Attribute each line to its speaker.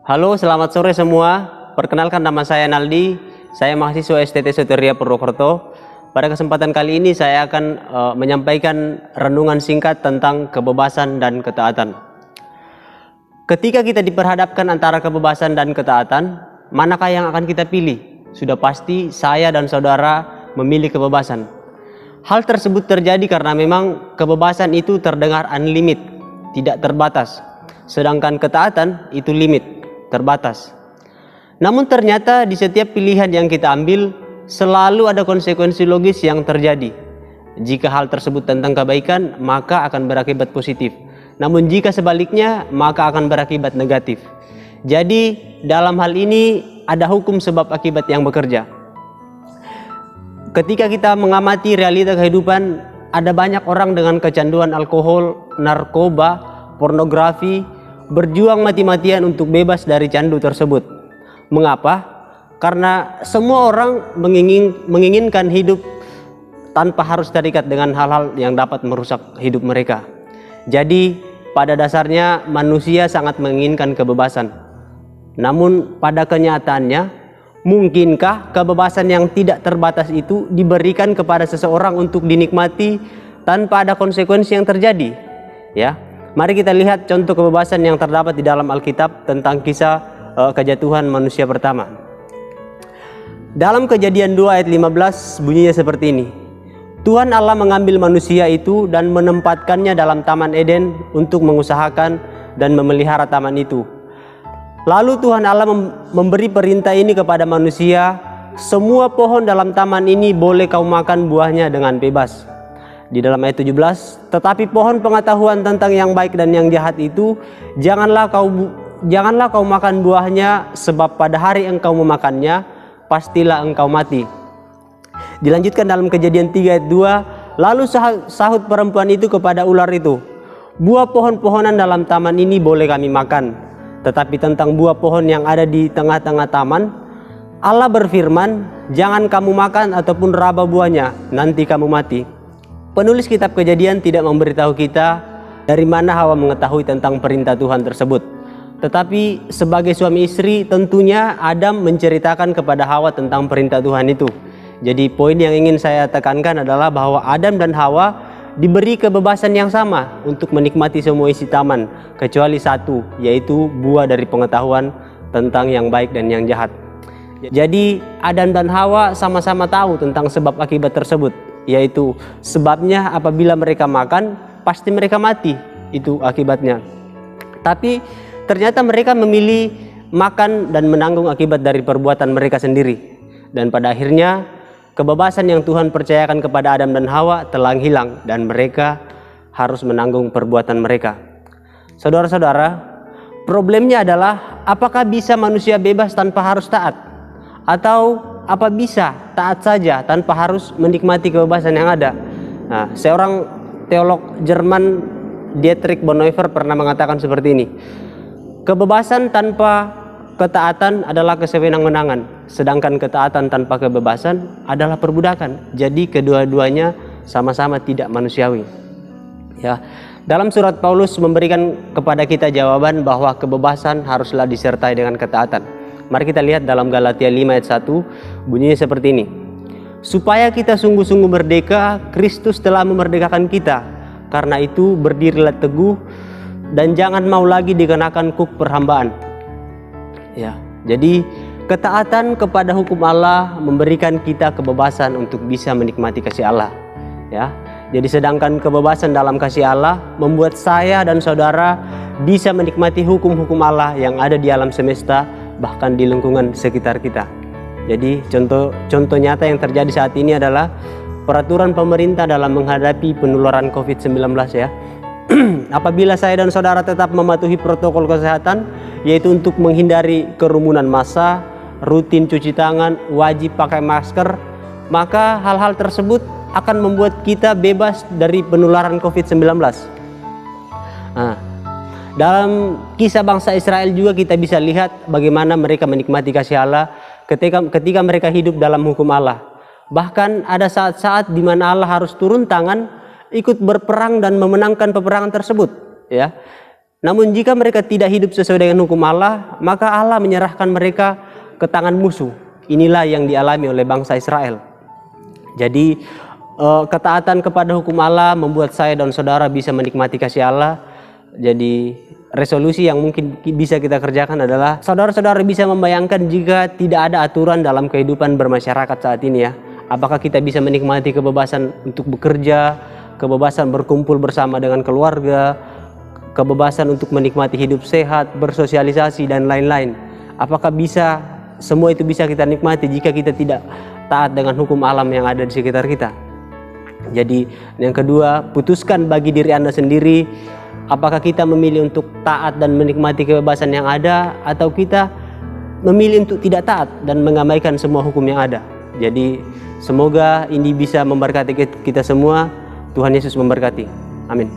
Speaker 1: Halo, selamat sore semua. Perkenalkan, nama saya Naldi. Saya mahasiswa STT Soteria Purwokerto. Pada kesempatan kali ini saya akan menyampaikan renungan singkat tentang kebebasan dan ketaatan. Ketika kita diperhadapkan antara kebebasan dan ketaatan, manakah yang akan kita pilih? Sudah pasti saya dan saudara memilih kebebasan. Hal tersebut terjadi karena memang kebebasan itu terdengar unlimited, tidak terbatas. Sedangkan ketaatan itu limit, terbatas. Namun ternyata di setiap pilihan yang kita ambil selalu ada konsekuensi logis yang terjadi. Jika hal tersebut tentang kebaikan, maka akan berakibat positif. Namun jika sebaliknya, maka akan berakibat negatif. Jadi dalam hal ini ada hukum sebab akibat yang bekerja. Ketika kita mengamati realita kehidupan, ada banyak orang dengan kecanduan alkohol, narkoba, pornografi, berjuang mati-matian untuk bebas dari candu tersebut. Mengapa? Karena semua orang menginginkan hidup tanpa harus terikat dengan hal-hal yang dapat merusak hidup mereka. Jadi pada dasarnya manusia sangat menginginkan kebebasan. Namun pada kenyataannya, mungkinkah kebebasan yang tidak terbatas itu diberikan kepada seseorang untuk dinikmati tanpa ada konsekuensi yang terjadi? Ya. Mari kita lihat contoh kebebasan yang terdapat di dalam Alkitab tentang kisah kejatuhan manusia pertama. Dalam Kejadian 2 ayat 15 bunyinya seperti ini. Tuhan Allah mengambil manusia itu dan menempatkannya dalam Taman Eden untuk mengusahakan dan memelihara taman itu. Lalu Tuhan Allah memberi perintah ini kepada manusia, semua pohon dalam taman ini boleh kau makan buahnya dengan bebas. Di dalam ayat 17, tetapi pohon pengetahuan tentang yang baik dan yang jahat itu janganlah kau makan buahnya, sebab pada hari engkau memakannya pastilah engkau mati. Dilanjutkan dalam Kejadian 3 ayat 2, lalu sahut perempuan itu kepada ular itu, buah pohon-pohonan dalam taman ini boleh kami makan, tetapi tentang buah pohon yang ada di tengah-tengah taman, Allah berfirman, jangan kamu makan ataupun raba buahnya, nanti kamu mati. Penulis kitab Kejadian tidak memberitahu kita dari mana Hawa mengetahui tentang perintah Tuhan tersebut. Tetapi sebagai suami istri tentunya Adam menceritakan kepada Hawa tentang perintah Tuhan itu. Jadi poin yang ingin saya tekankan adalah bahwa Adam dan Hawa diberi kebebasan yang sama untuk menikmati semua isi taman, kecuali satu, yaitu buah dari pengetahuan tentang yang baik dan yang jahat. Jadi Adam dan Hawa sama-sama tahu tentang sebab akibat tersebut, yaitu sebabnya apabila mereka makan pasti mereka mati, itu akibatnya. Tapi ternyata mereka memilih makan dan menanggung akibat dari perbuatan mereka sendiri. Dan pada akhirnya kebebasan yang Tuhan percayakan kepada Adam dan Hawa telah hilang dan mereka harus menanggung perbuatan mereka. Saudara-saudara, problemnya adalah apakah bisa manusia bebas tanpa harus taat? Atau apa bisa taat saja tanpa harus menikmati kebebasan yang ada? Nah, seorang teolog Jerman Dietrich Bonhoeffer pernah mengatakan seperti ini. Kebebasan tanpa ketaatan adalah kesewenang-wenangan, sedangkan ketaatan tanpa kebebasan adalah perbudakan. Jadi kedua-duanya sama-sama tidak manusiawi. Ya, dalam surat Paulus memberikan kepada kita jawaban bahwa kebebasan haruslah disertai dengan ketaatan. Mari kita lihat dalam Galatia 5 ayat 1, bunyinya seperti ini. Supaya kita sungguh-sungguh merdeka, Kristus telah memerdekakan kita. Karena itu berdirilah teguh dan jangan mau lagi dikenakan kuk perhambaan. Ya, jadi ketaatan kepada hukum Allah memberikan kita kebebasan untuk bisa menikmati kasih Allah. Ya, jadi sedangkan kebebasan dalam kasih Allah membuat saya dan saudara bisa menikmati hukum-hukum Allah yang ada di alam semesta, bahkan di lingkungan sekitar kita. Jadi contoh nyata yang terjadi saat ini adalah peraturan pemerintah dalam menghadapi penularan COVID-19 ya. Apabila saya dan saudara tetap mematuhi protokol kesehatan, yaitu untuk menghindari kerumunan massa, rutin cuci tangan, wajib pakai masker, maka hal-hal tersebut akan membuat kita bebas dari penularan COVID-19. Nah, dalam kisah bangsa Israel juga kita bisa lihat bagaimana mereka menikmati kasih Allah ketika mereka hidup dalam hukum Allah. Bahkan ada saat-saat di mana Allah harus turun tangan ikut berperang dan memenangkan peperangan tersebut, ya. Namun jika mereka tidak hidup sesuai dengan hukum Allah, maka Allah menyerahkan mereka ke tangan musuh. Inilah yang dialami oleh bangsa Israel. Jadi ketaatan kepada hukum Allah membuat saya dan saudara bisa menikmati kasih Allah. Jadi resolusi yang mungkin bisa kita kerjakan adalah saudara-saudara bisa membayangkan jika tidak ada aturan dalam kehidupan bermasyarakat saat ini ya. Apakah kita bisa menikmati kebebasan untuk bekerja, kebebasan berkumpul bersama dengan keluarga, kebebasan untuk menikmati hidup sehat, bersosialisasi dan lain-lain. Apakah semua itu bisa kita nikmati jika kita tidak taat dengan hukum alam yang ada di sekitar kita? Jadi yang kedua, putuskan bagi diri Anda sendiri, apakah kita memilih untuk taat dan menikmati kebebasan yang ada, atau kita memilih untuk tidak taat dan mengabaikan semua hukum yang ada. Jadi semoga ini bisa memberkati kita semua. Tuhan Yesus memberkati. Amin.